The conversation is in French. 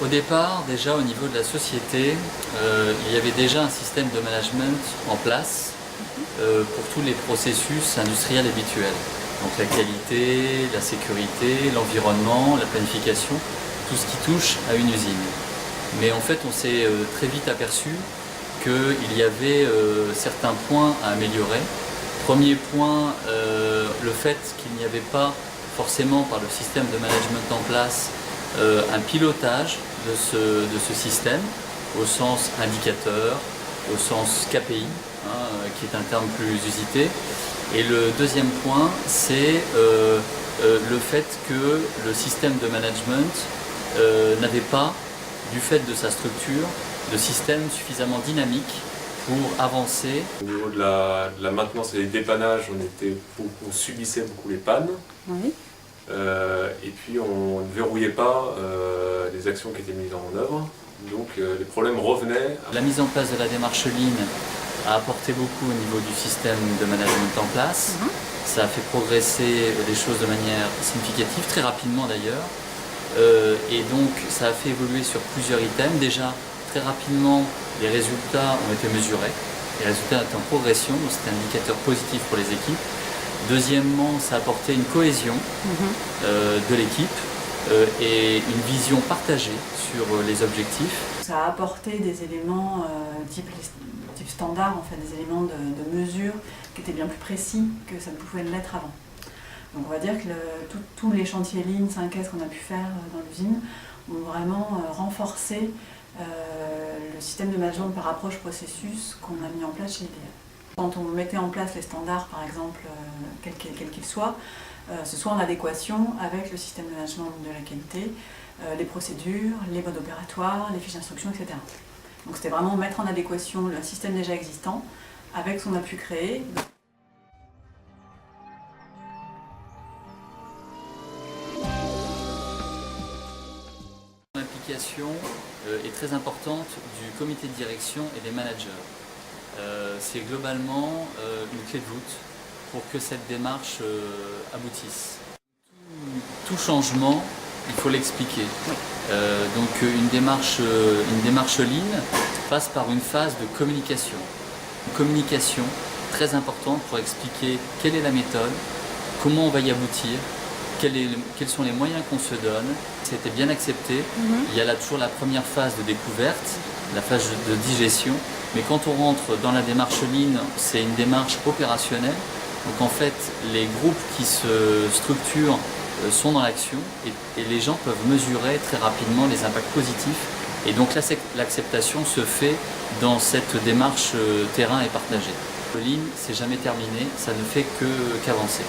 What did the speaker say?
Au départ, déjà au niveau de la société, il y avait déjà un système de management en place pour tous les processus industriels habituels. Donc la qualité, la sécurité, l'environnement, la planification, tout ce qui touche à une usine. Mais en fait, on s'est très vite aperçu qu'il y avait certains points à améliorer. Premier point, le fait qu'il n'y avait pas forcément par le système de management en place un pilotage de ce système au sens indicateur, au sens KPI, qui est un terme plus usité. Et le deuxième point, c'est le fait que le système de management n'avait pas, du fait de sa structure, de système suffisamment dynamique pour avancer. Au niveau de la maintenance et des dépannages, on subissait beaucoup les pannes. Oui. Et puis on ne verrouillait pas les actions qui étaient mises en œuvre. Donc les problèmes revenaient. La mise en place de la démarche Lean a apporté beaucoup au niveau du système de management en place. Ça a fait progresser les choses de manière significative, très rapidement d'ailleurs. Et donc ça a fait évoluer sur plusieurs items. Déjà, très rapidement, les résultats ont été mesurés. Les résultats étaient en progression, donc c'était un indicateur positif pour les équipes. Deuxièmement, ça a apporté une cohésion de l'équipe et une vision partagée sur les objectifs. Ça a apporté des éléments type standard, en fait, des éléments de mesure qui étaient bien plus précis que ça ne pouvait l'être avant. Donc on va dire que tous les chantiers Lean 5S qu'on a pu faire dans l'usine ont vraiment renforcé le système de management par approche processus qu'on a mis en place chez EDF. Quand on mettait en place les standards, par exemple, quels qu'ils soient, ce soit en adéquation avec le système de management de la qualité, les procédures, les modes opératoires, les fiches d'instruction, etc. Donc c'était vraiment mettre en adéquation le système déjà existant avec ce qu'on a pu créer. L'implication est très importante du comité de direction et des managers. C'est globalement une clé de voûte pour que cette démarche aboutisse. Tout changement, il faut l'expliquer. Donc une démarche Lean passe par une phase de communication. Une communication très importante pour expliquer quelle est la méthode, comment on va y aboutir, quels sont les moyens qu'on se donne. C'était bien accepté. Il y a là toujours la première phase de découverte, la phase de digestion. Mais quand on rentre dans la démarche Lean, c'est une démarche opérationnelle. Donc en fait, les groupes qui se structurent sont dans l'action et les gens peuvent mesurer très rapidement les impacts positifs. Et donc l'acceptation se fait dans cette démarche terrain et partagée. Le Lean, c'est jamais terminé, ça ne fait qu'avancer.